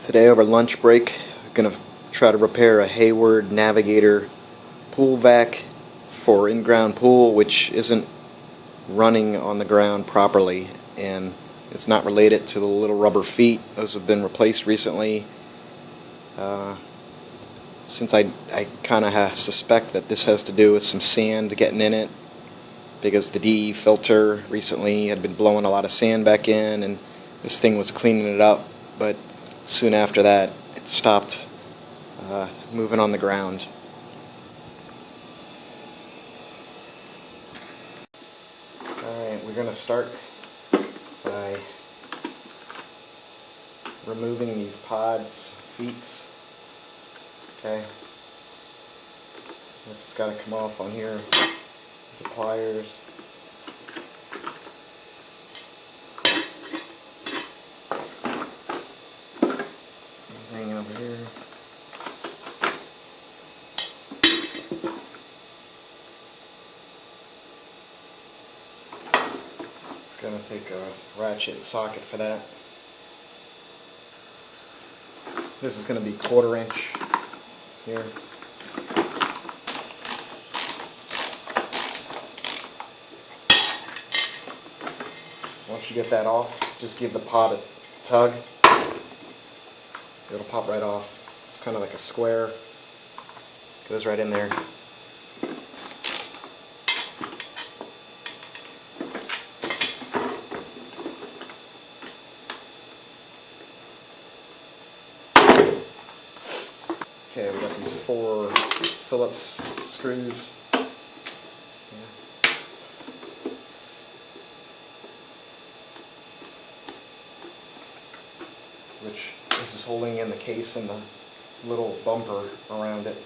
Today over lunch break, I'm going to try to repair a Hayward Navigator pool vac for in-ground pool, which isn't running on the ground properly, and it's not related to the little rubber feet. Those have been replaced recently. Since I kind of suspect that this has to do with some sand getting in it, because the DE filter recently had been blowing a lot of sand back in, and this thing was cleaning it up, but soon after that it stopped moving on the ground. Alright, we're going to start by removing these feet. Okay, this has got to come off on here. These are pliers. Hanging over here. It's going to take a ratchet socket for that. This is going to be 1/4 inch here. Once you get that off, just give the pot a tug. It'll pop right off. It's kind of like a square. Goes right in there. Okay, we got these 4 Phillips screws. Which this is holding in the case and the little bumper around it.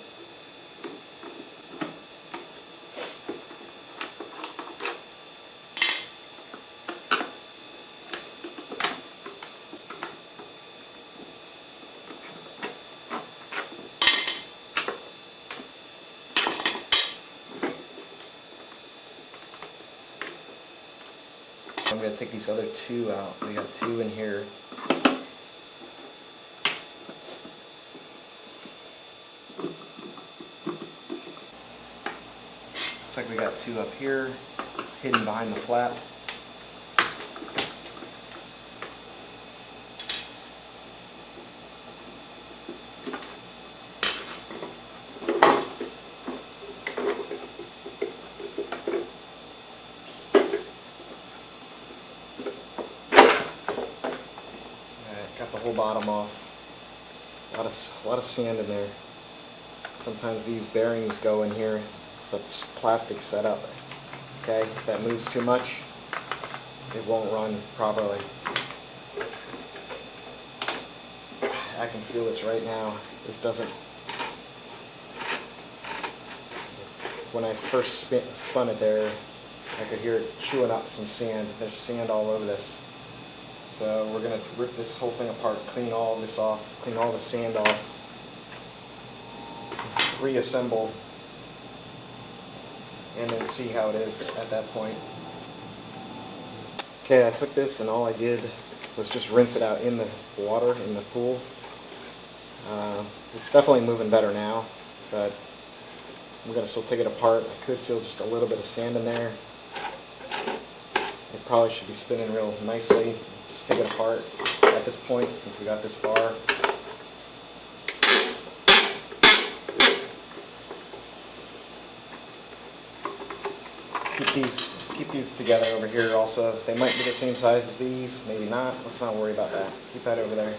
I'm going to take these other 2 out. We got 2 in here. Looks like we got 2 up here, hidden behind the flap. Got the whole bottom off. A lot of sand in there. Sometimes these bearings go in here. It's a plastic setup. Okay, if that moves too much, it won't run properly. I can feel this right now. This doesn't. When I first spun it there, I could hear it chewing up some sand. There's sand all over this. So we're going to rip this whole thing apart, clean all this off, clean all the sand off, reassemble, and then see how it is at that point. Okay, I took this and all I did was just rinse it out in the water, in the pool. It's definitely moving better now, but I'm going to still take it apart. I could feel just a little bit of sand in there. It probably should be spinning real nicely. Just take it apart at this point since we got this far. Keep these together over here also. They might be the same size as these, maybe not. Let's not worry about that. Keep that over there.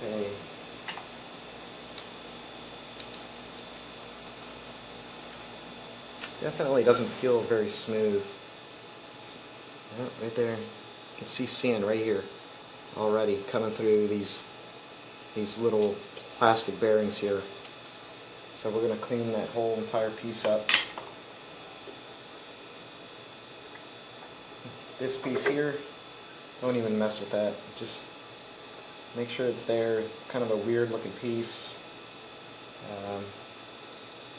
Okay. Definitely doesn't feel very smooth. Right there. You can see sand right here already coming through these little plastic bearings here. So we're going to clean that whole entire piece up. This piece here, don't even mess with that. Just make sure it's there. It's kind of a weird looking piece.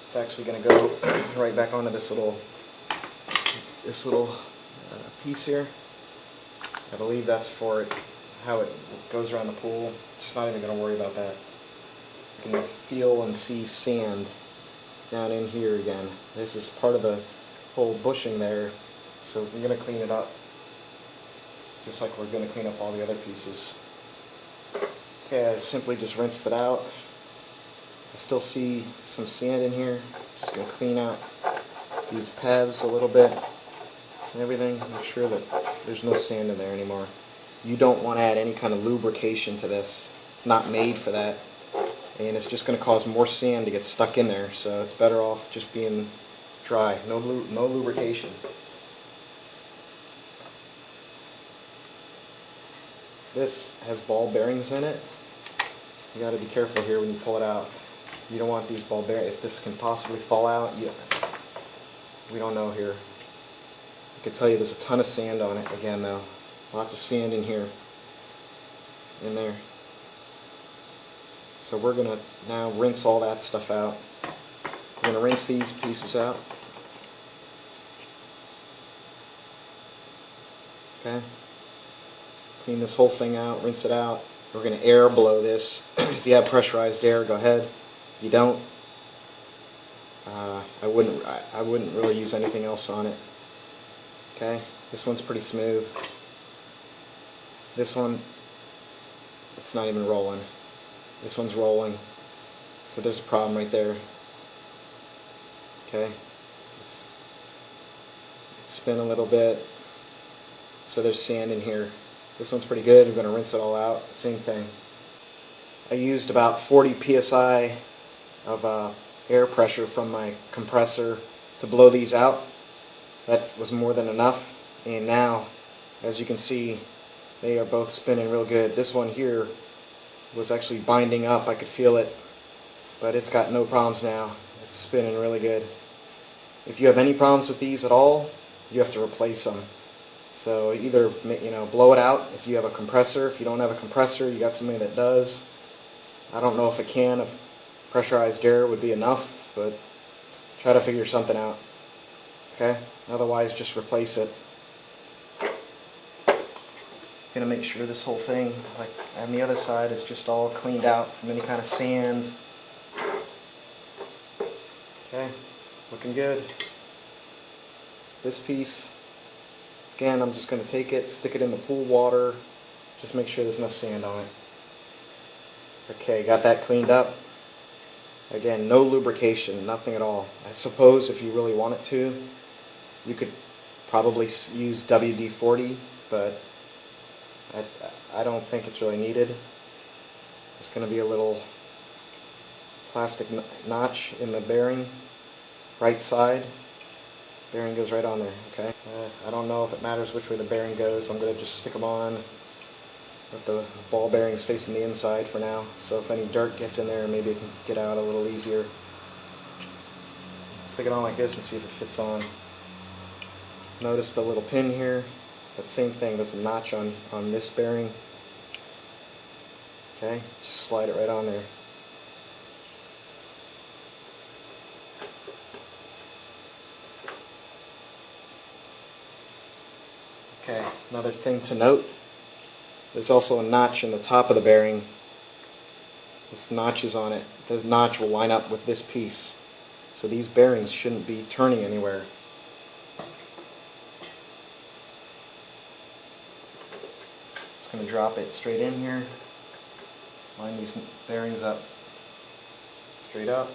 It's actually going to go right back onto this little piece here. I believe that's for it how it goes around the pool. Just not even going to worry about that. You can feel and see sand down in here again. This is part of the whole bushing there, so we're going to clean it up just like we're going to clean up all the other pieces. Okay, I simply just rinsed it out. I still see some sand in here. Just going to clean out these paths a little bit and everything. Make sure that there's no sand in there anymore. You don't want to add any kind of lubrication to this. It's not made for that. And it's just going to cause more sand to get stuck in there. So it's better off just being dry. No lubrication. This has ball bearings in it. You got to be careful here when you pull it out. You don't want these ball bearings. If this can possibly fall out, we don't know here. I can tell you there's a ton of sand on it again though. Lots of sand in here. In there. So we're going to now rinse all that stuff out. We're going to rinse these pieces out. Okay. Clean this whole thing out, rinse it out. We're going to air blow this. If you have pressurized air, go ahead. If you don't, I wouldn't really use anything else on it. Okay, this one's pretty smooth. This one, it's not even rolling. This one's rolling. So there's a problem right there. Okay, it's spin a little bit. So there's sand in here. This one's pretty good. We're going to rinse it all out. Same thing. I used about 40 psi of air pressure from my compressor to blow these out. That was more than enough. And now, as you can see, they are both spinning real good. This one here was actually binding up. I could feel it. But it's got no problems now. It's spinning really good. If you have any problems with these at all, you have to replace them. So either blow it out if you have a compressor. If you don't have a compressor, you got something that does. I don't know if a can of pressurized air would be enough, but try to figure something out. Okay? Otherwise, just replace it. Gonna make sure this whole thing, like on the other side, is just all cleaned out from any kind of sand. Okay, looking good. This piece, again, I'm just gonna take it, stick it in the pool water, just make sure there's no sand on it. Okay, got that cleaned up. Again, no lubrication, nothing at all. I suppose if you really wanted to, you could probably use WD-40, but I don't think it's really needed. There's going to be a little plastic notch in the bearing, right side. Bearing goes right on there, okay? I don't know if it matters which way the bearing goes. I'm going to just stick them on with the ball bearings facing the inside for now. So if any dirt gets in there, maybe it can get out a little easier. Stick it on like this and see if it fits on. Notice the little pin here. But same thing, there's a notch on this bearing. Okay, just slide it right on there. Okay, another thing to note, there's also a notch in the top of the bearing. This notch is on it. The notch will line up with this piece. So these bearings shouldn't be turning anywhere. Going to drop it straight in here, line these bearings up straight up.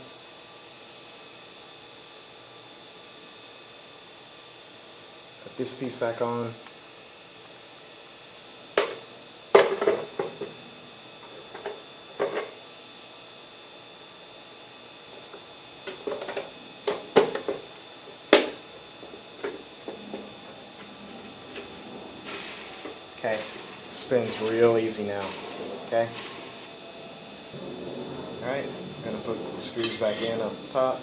Put this piece back on. Okay. Spins real easy now. Okay? Alright, I'm going to put the screws back in up top.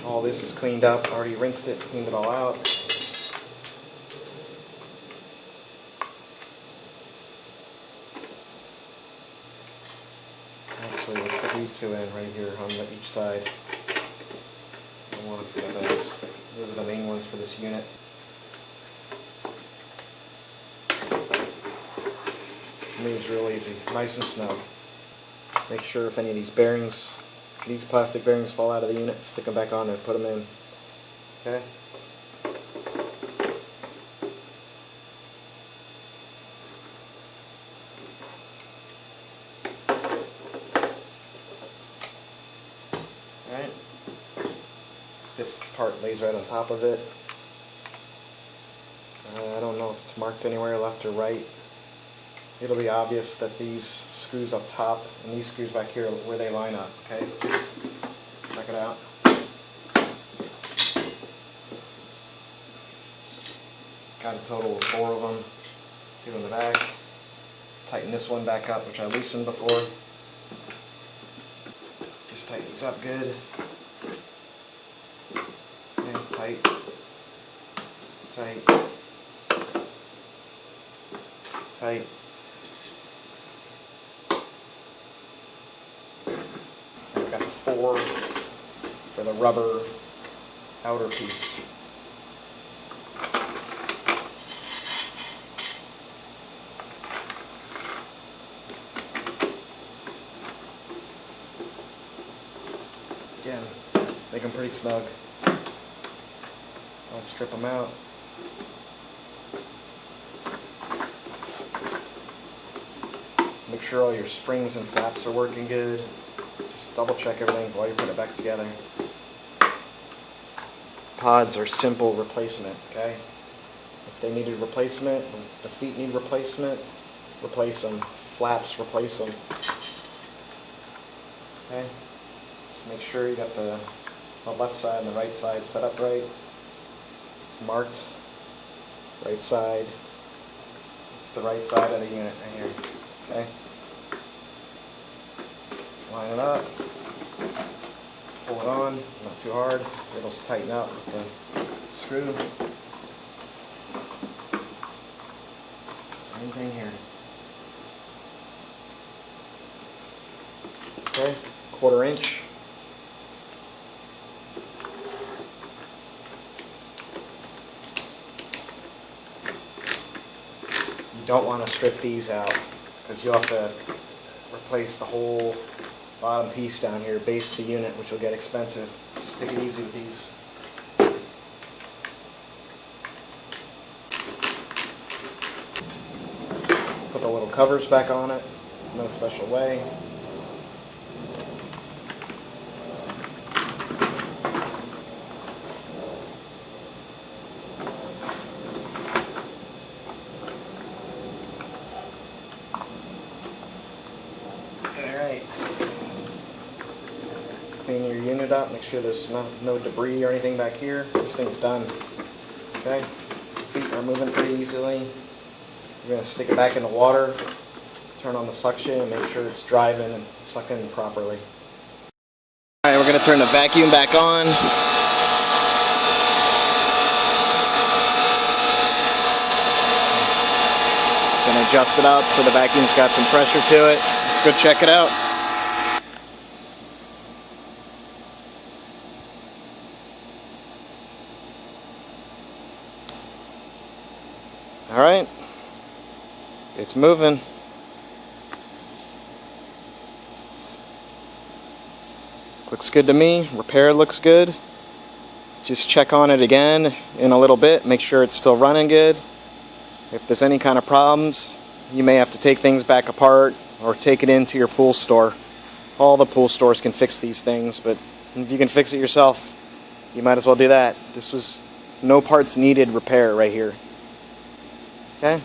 All this is cleaned up. Already rinsed it, cleaned it all out. Actually, let's put these two in right here on each side. I want to put those. Those are the main ones for this unit. moves real easy, nice and snug. Make sure if any of these bearings, these plastic bearings fall out of the unit, stick them back on there, put them in. Okay? Alright. This part lays right on top of it. I don't know if it's marked anywhere left or right. It'll be obvious that these screws up top and these screws back here where they line up. Okay, so just check it out. Got a total of 4 of them. 2 in the back. Tighten this one back up, which I loosened before. Just tighten these up good. And tight. Tight. Tight. I've got 4 for the rubber outer piece. Again, make them pretty snug. I'll strip them out. Make sure all your springs and flaps are working good. Just double check everything while you put it back together. Pods are simple replacement, okay? If they needed replacement, if the feet need replacement, replace them. Flaps, replace them. Okay? Just make sure you got the left side and the right side set up right. It's marked. Right side. It's the right side of the unit right here. Okay? Line it up. Pull it on, not too hard. It'll tighten up with the screw. Same thing here. Okay, 1/4 inch. You don't want to strip these out because you'll have to replace the whole bottom piece down here, base of the unit, which will get expensive. Just take it easy with these. Put the little covers back on it, no special way. Clean your unit up, make sure there's no debris or anything back here. This thing's done. Okay? Feet are moving pretty easily. We're going to stick it back in the water, turn on the suction, and make sure it's driving and sucking properly. Alright, we're going to turn the vacuum back on. Going to adjust it up so the vacuum's got some pressure to it. Let's go check it out. Alright, it's moving. Looks good to me. Repair looks good. Just check on it again in a little bit. Make sure it's still running good. If there's any kind of problems, you may have to take things back apart or take it into your pool store. All the pool stores can fix these things, but if you can fix it yourself, you might as well do that. This was no parts needed repair right here. Okay?